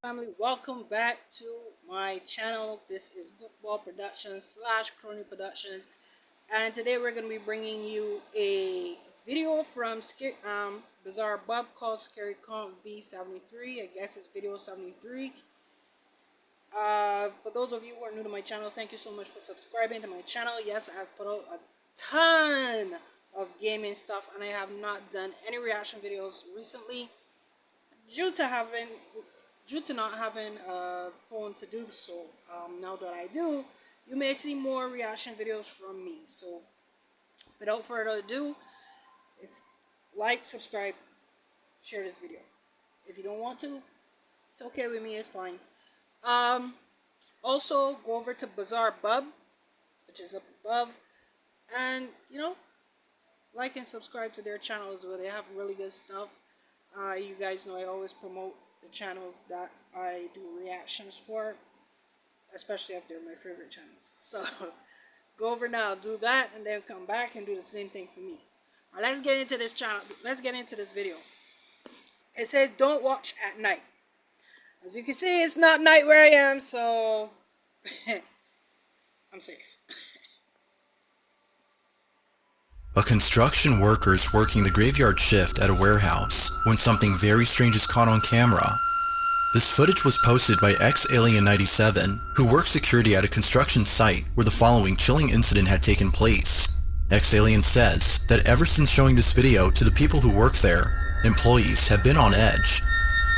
Family, welcome back to my channel. This is Goofball Productions / Crony Productions, and today we're going to be bringing you a video from BizarreBub called Scary Con V73. I guess it's video 73. For those of you who are new to my channel, thank you so much for subscribing to my channel. Yes, I have put out a ton of gaming stuff, and I have not done any reaction videos recently due to not having a phone to do so. Now that I do, you may see more reaction videos from me. So without further ado, like, subscribe, share this video. If you don't want to, it's okay with me, it's fine. Also go over to BizarreBub, which is up above, and like and subscribe to their channel as well. They have really good stuff. You guys know I always promote the channels that I do reactions for, especially if they're my favorite channels. So go over now, do that, and then come back and do the same thing for me. All right, let's get into this channel. Let's get into this video. It says don't watch at night. As you can see, it's not night where I am, so I'm safe. A construction worker is working the graveyard shift at a warehouse when something very strange is caught on camera. This footage was posted by XAlien97, who works security at a construction site where the following chilling incident had taken place. XAlien says that ever since showing this video to the people who work there, employees have been on edge.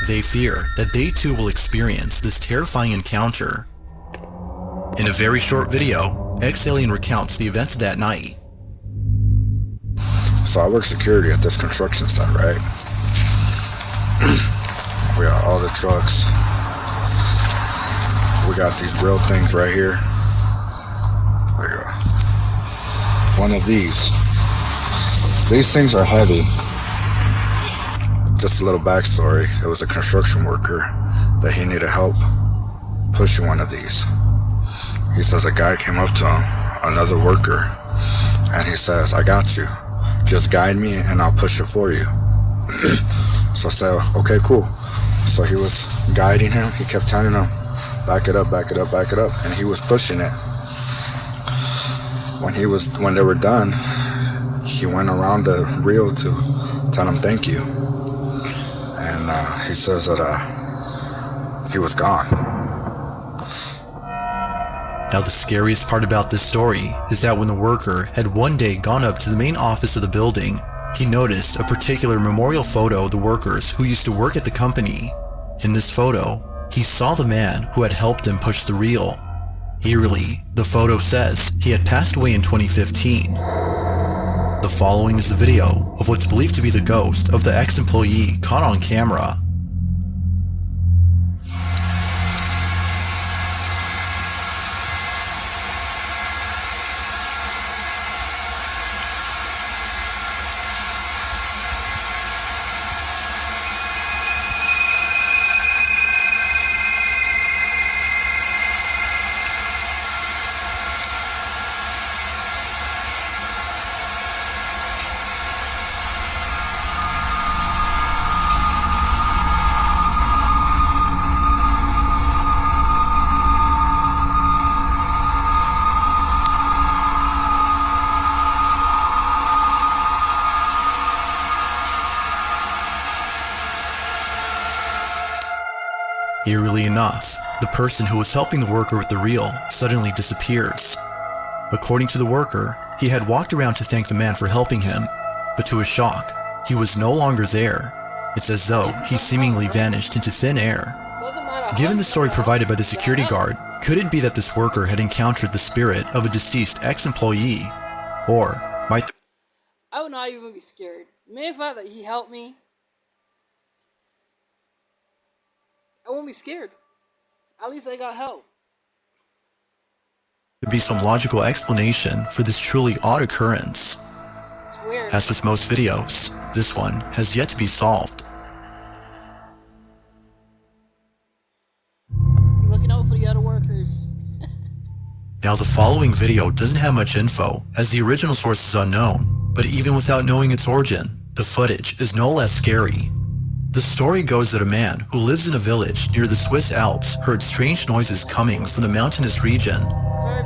They fear that they too will experience this terrifying encounter. In a very short video, XAlien recounts the events that night. So I work security at this construction site, right? We got all the trucks. We got these real things right here. There you go. One of these. These things are heavy. Just a little backstory. It was a construction worker that he needed help pushing one of these. He says a guy came up to him, another worker, and he says, "I got you. Just guide me and I'll push it for you." So I said, okay, cool. So he was guiding him. He kept telling him, back it up, back it up, back it up. And he was pushing it. When they were done, he went around the reel to tell him thank you. And he says that he was gone. Now the scariest part about this story is that when the worker had one day gone up to the main office of the building, he noticed a particular memorial photo of the workers who used to work at the company. In this photo, he saw the man who had helped him push the reel. Eerily, the photo says he had passed away in 2015. The following is the video of what's believed to be the ghost of the ex-employee caught on camera. Eerily enough, the person who was helping the worker with the reel suddenly disappears. According to the worker, he had walked around to thank the man for helping him, but to his shock, he was no longer there. It's as though he seemingly vanished into thin air. Given the story provided by the security guard, could it be that this worker had encountered the spirit of a deceased ex-employee? Or might I would not even be scared. The main fact that he helped me, I won't be scared. At least I got help. there be some logical explanation for this truly odd occurrence? It's weird. As with most videos, this one has yet to be solved. You're looking out for the other workers. Now the following video doesn't have much info, as the original source is unknown, but even without knowing its origin, the footage is no less scary. The story goes that a man who lives in a village near the Swiss Alps heard strange noises coming from the mountainous region.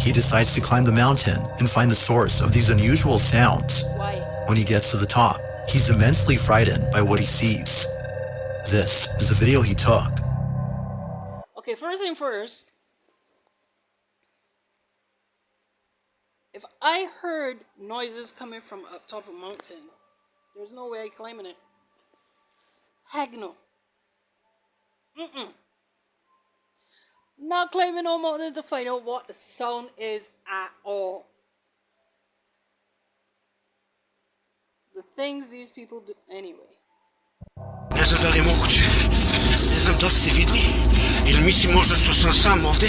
He decides to climb the mountain and find the source of these unusual sounds. Why? When he gets to the top, he's immensely frightened by what he sees. This is the video he took. Okay, first thing first. If I heard noises coming from up top of a mountain, there's no way I'm climbing it. Heck no. Not climbing no mountain to find out what the sound is at all. The things these people do anyway. Ne znam da li je moguće, ne znam da ste vidli, ili mislim možda što sam sam ovde,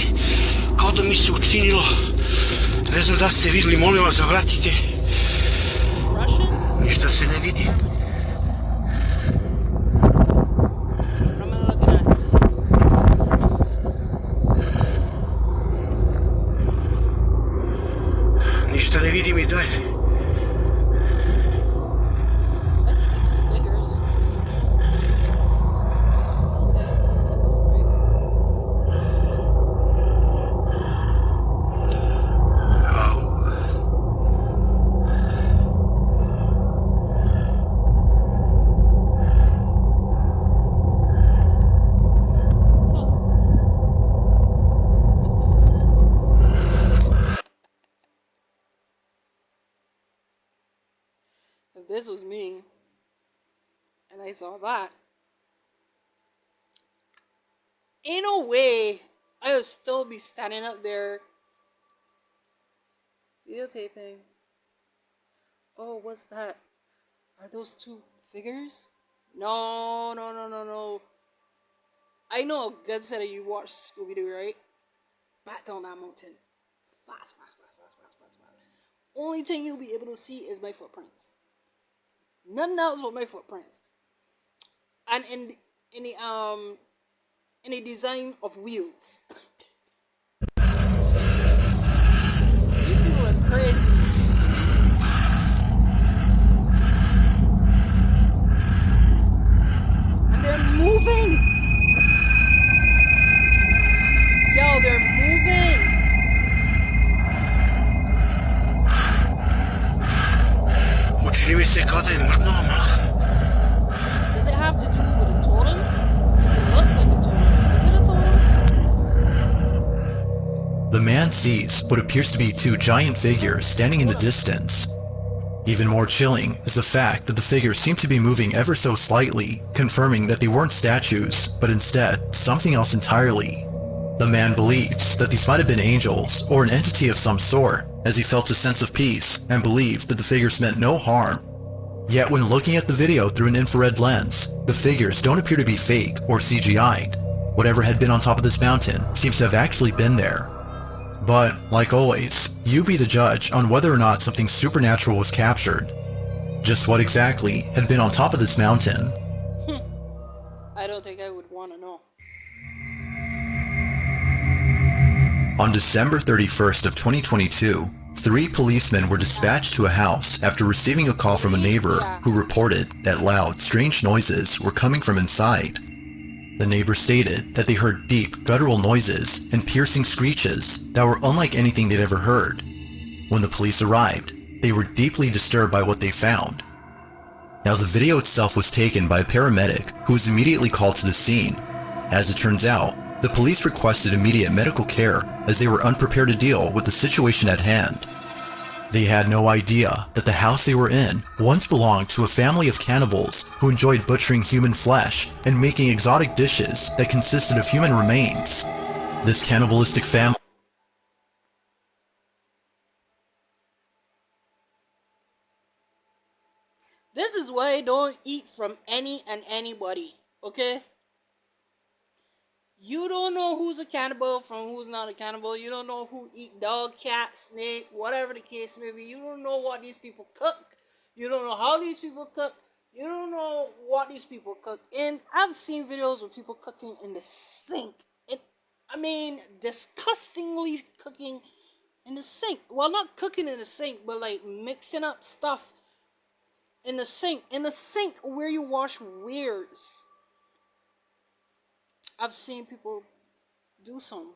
kao da mi se učinilo, ne znam da ste vidli, molim vas zavratite, ništa se ne vidi. Ništa ne vidim i dalje. If this was me and I saw that, ain't no way I would still be standing up there videotaping. Oh, what's that? Are those two figures? No. I know a good set of you watch Scooby-Doo, right? Back down that mountain. Fast. Only thing you'll be able to see is my footprints. Nothing else but my footprints. And in the design of wheels. These people are crazy. And they're moving. Yo, they're moving. Učini mi se kao da je mrtnula malo. Does it have to do with a totem? Because it looks like a totem. Is it a totem? The man sees what appears to be two giant figures standing in the distance. Even more chilling is the fact that the figures seem to be moving ever so slightly, confirming that they weren't statues, but instead something else entirely. The man believes that these might have been angels or an entity of some sort, as he felt a sense of peace and believed that the figures meant no harm. Yet when looking at the video through an infrared lens, the figures don't appear to be fake or CGI'd. Whatever had been on top of this mountain seems to have actually been there. But, like always, you be the judge on whether or not something supernatural was captured. Just what exactly had been on top of this mountain? I don't think I would want to know. On December 31st of 2022, 3 policemen were dispatched to a house after receiving a call from a neighbor who reported that loud, strange noises were coming from inside. The neighbor stated that they heard deep, guttural noises and piercing screeches that were unlike anything they'd ever heard. When the police arrived, they were deeply disturbed by what they found. Now, the video itself was taken by a paramedic who was immediately called to the scene. As it turns out, the police requested immediate medical care as they were unprepared to deal with the situation at hand. They had no idea that the house they were in once belonged to a family of cannibals who enjoyed butchering human flesh and making exotic dishes that consisted of human remains. This cannibalistic family This is why I don't eat from any and anybody, okay? You don't know who's a cannibal from who's not a cannibal. You don't know who eat dog, cat, snake, whatever the case may be. You don't know what these people cook. You don't know how these people cook. You don't know what these people cook. And I've seen videos of people cooking in the sink. Disgustingly cooking in the sink. Well, not cooking in the sink, but like mixing up stuff in the sink. In the sink where you wash wares. I've seen people do some,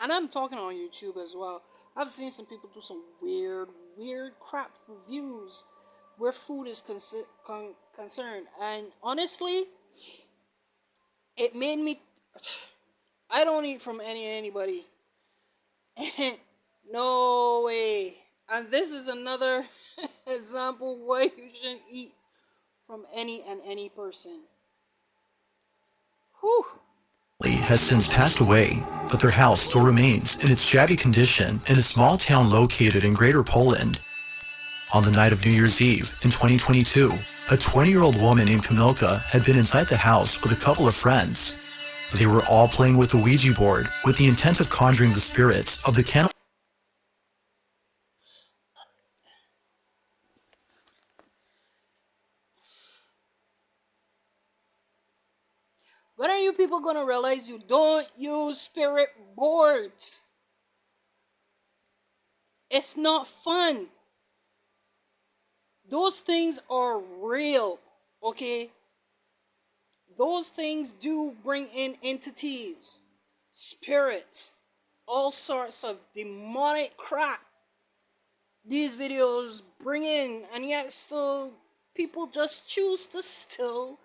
and I'm talking on YouTube as well. I've seen some people do some weird crap for views where food is concerned. And honestly, it made me. I don't eat from anybody. No way. And this is another example why you shouldn't eat from any person. Whew. has since passed away, but their house still remains in its shabby condition in a small town located in Greater Poland. On the night of New Year's Eve in 2022, a 20-year-old woman named Kamilka had been inside the house with a couple of friends. They were all playing with a Ouija board with the intent of conjuring the spirits of the cannibal. When are you people gonna realize you don't use spirit boards? It's not fun. Those things are real, okay? Those things do bring in entities, spirits, all sorts of demonic crap. These videos bring in, and yet still people just choose to still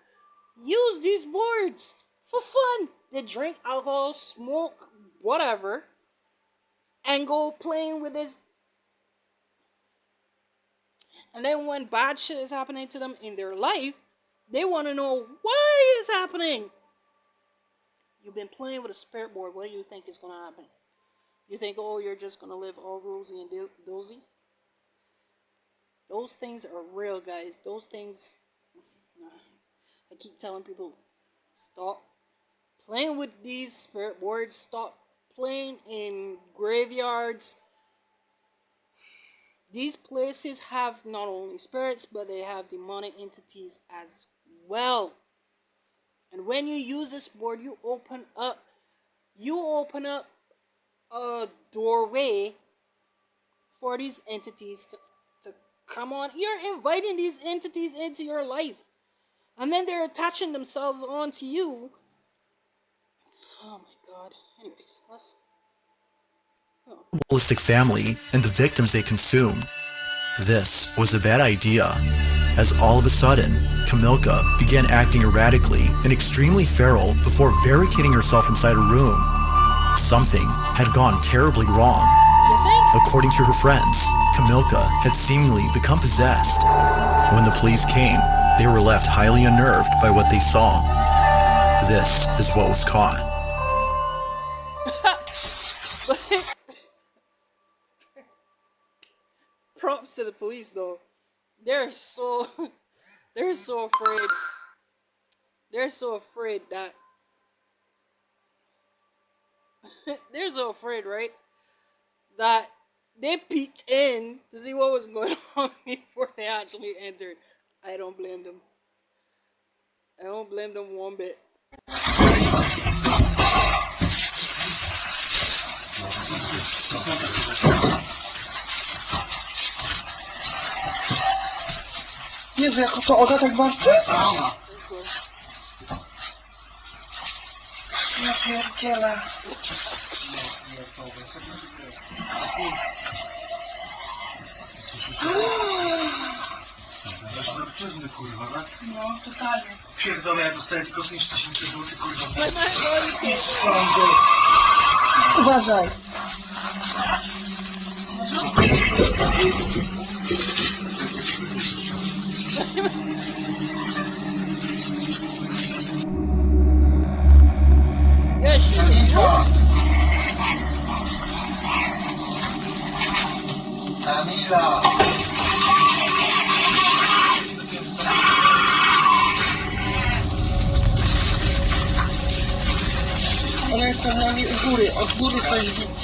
use these boards for fun. They drink alcohol, smoke, whatever, and go playing with this. And then when bad shit is happening to them in their life, they want to know why it's happening. You've been playing with a spirit board. What do you think is going to happen? You think, oh, you're just going to live all rosy and dozy? Those things are real, guys. Those things, I keep telling people, stop playing with these spirit boards. Stop playing in graveyards. These places have not only spirits, but they have demonic entities as well. And when you use this board, you open up a doorway for these entities to come on. You're inviting these entities into your life. And then they're attaching themselves onto you. Oh my god. Anyways, let's go. Cannibalistic family and the victims they consumed. This was a bad idea, as all of a sudden, Kamilka began acting erratically and extremely feral before barricading herself inside a room. Something had gone terribly wrong. According to her friends, Kamilka had seemingly become possessed. When the police came, they were left highly unnerved by what they saw. This is what was caught. Props to the police though. They're so they're so afraid. They're so afraid that they're so afraid, right? That they peeked in to see what was going on before they actually entered. I don't blame them. I don't blame them one bit. Jezu, jako to Oda tak warczy? Ja pierdzielę. Przezny, kurwa, tak? No, totalnie. Pierdolę, ja dostałem tylko 5000 zł, kurwa. Uważaj. Kamila! Ona jest nad nami u góry, od góry coś widzi.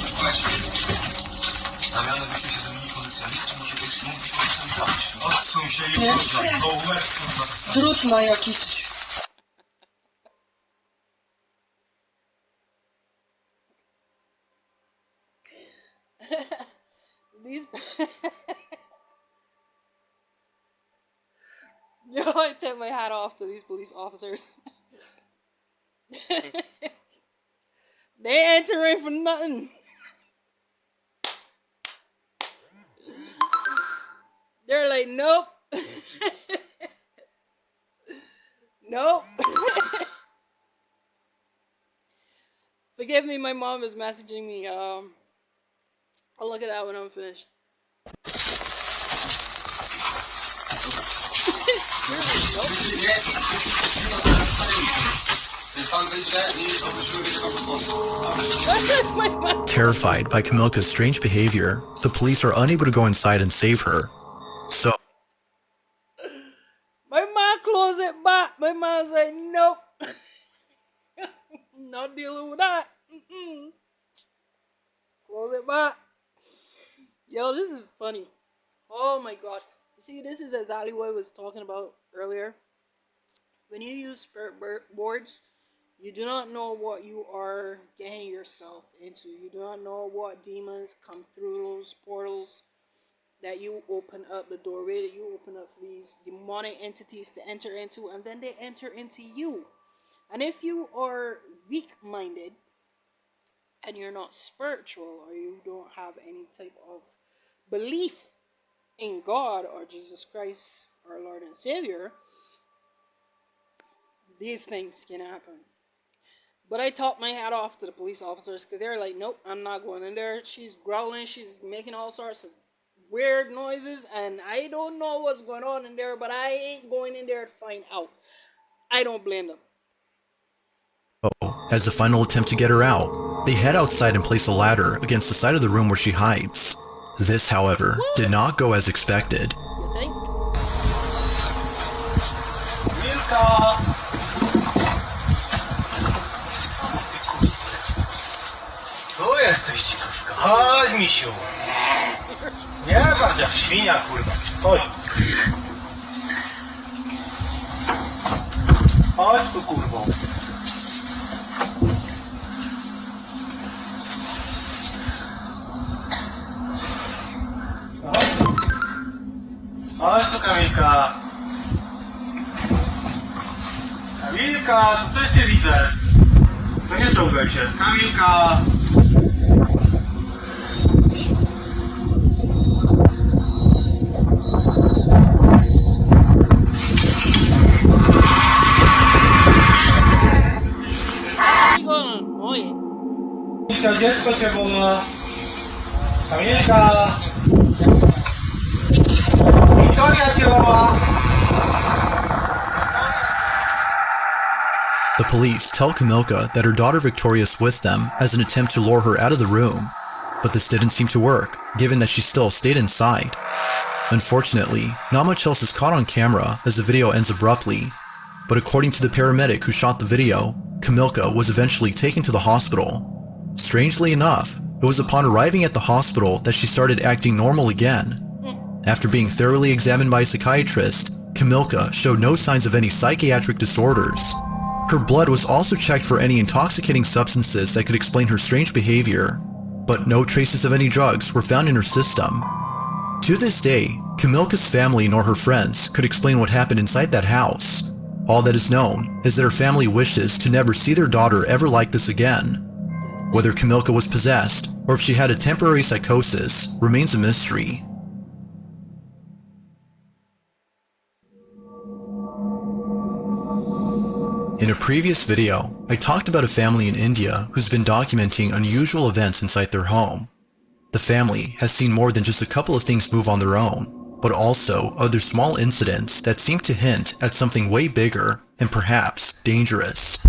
Stawiane byśmy się zmienili pozycjami, czy może byś mógł sam zrobić? Odsuń się i uważaj, bo łeb, kurwa, Drut ma jakiś. These Yo, I take my hat off to these police officers. They entering for nothing. They're like, nope. Nope. Forgive me, my mom is messaging me. I'll look at that when I'm finished. Terrified by Kamilka's strange behavior, the police are unable to go inside and save her. So, My mom closed it back. My mom's like, nope. Not dealing with that. Mm-mm. Close it back. Yo, this is funny. Oh my gosh. You see, this is exactly what I was talking about earlier. When you use spirit boards, you do not know what you are getting yourself into. You do not know what demons come through those portals that you open up, the doorway that you open up for these demonic entities to enter into, and then they enter into you. And if you are weak-minded and you're not spiritual, or you don't have any type of belief in God or Jesus Christ, our Lord and Savior, these things can happen. But I taught my hat off to the police officers because they're like, nope, I'm not going in there. She's growling, she's making all sorts of weird noises, and I don't know what's going on in there, but I ain't going in there to find out. I don't blame them. as a final attempt to get her out, they head outside and place a ladder against the side of the room where she hides. This, however, did not go as expected. You think? Co jesteś ciekawska? Chodź, misiu. Nie bądź jak świnia, kurwa. Chodź. Chodź tu, kurwo. Chodź tu, Kamilka. Kamilka, to też cię widzę. To nie czołgaj się. Kamilka. Kamilka, dziecko cię woła. Kamilka. Wiktoria cię woła. The police tell Kamilka that her daughter Victoria is with them as an attempt to lure her out of the room, but this didn't seem to work, given that she still stayed inside. Unfortunately, not much else is caught on camera as the video ends abruptly, but according to the paramedic who shot the video, Kamilka was eventually taken to the hospital. Strangely enough, it was upon arriving at the hospital that she started acting normal again. After being thoroughly examined by a psychiatrist, Kamilka showed no signs of any psychiatric disorders. Her blood was also checked for any intoxicating substances that could explain her strange behavior, but no traces of any drugs were found in her system. To this day, Kamilka's family nor her friends could explain what happened inside that house. All that is known is that her family wishes to never see their daughter ever like this again. Whether Kamilka was possessed or if she had a temporary psychosis remains a mystery. In a previous video, I talked about a family in India who's been documenting unusual events inside their home. The family has seen more than just a couple of things move on their own, but also other small incidents that seem to hint at something way bigger and perhaps dangerous.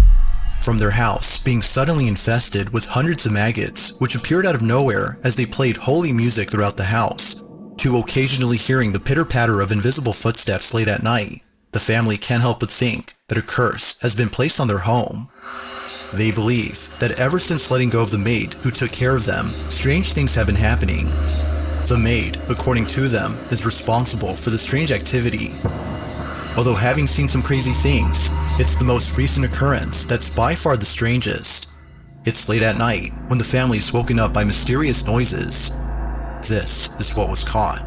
From their house being suddenly infested with hundreds of maggots which appeared out of nowhere as they played holy music throughout the house, to occasionally hearing the pitter-patter of invisible footsteps late at night, the family can't help but think that a curse has been placed on their home. They believe that ever since letting go of the maid who took care of them, strange things have been happening. The maid, according to them, is responsible for the strange activity. Although having seen some crazy things, it's the most recent occurrence that's by far the strangest. It's late at night when the family is woken up by mysterious noises. This is what was caught.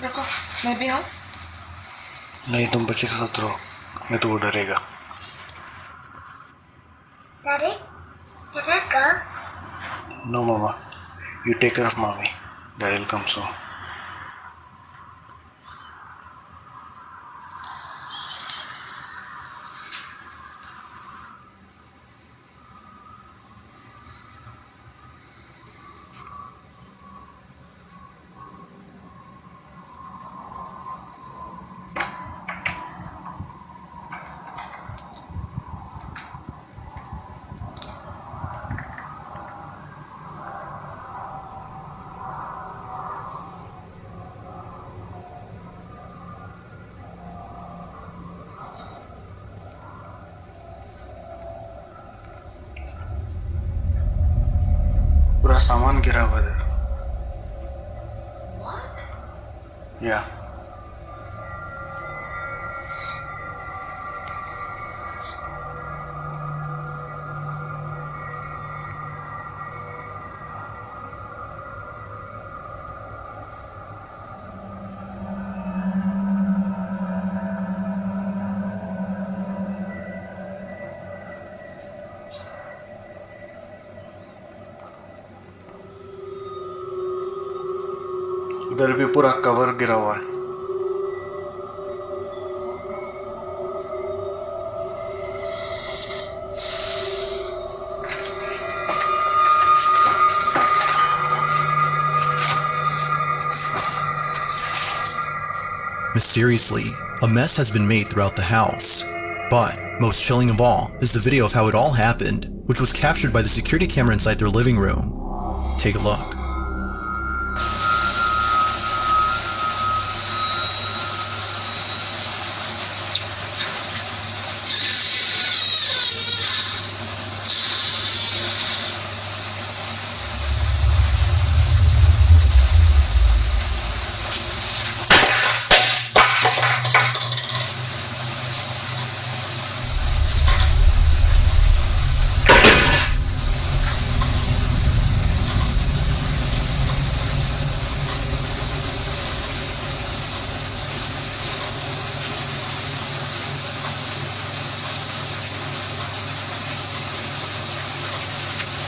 D'accord, mais bien. नहीं तुम बच्चे के साथ रहो, नहीं तो वो डरेगा। डरेगा? No mama, you take care of mommy. Daddy will come soon. पूरा सामान गिरा हुआ है। या इधर भी पूरा कवर गिरा हुआ है। Mysteriously, a mess has been made throughout the house. But, most chilling of all, is the video of how it all happened, which was captured by the security camera inside their living room. Take a look.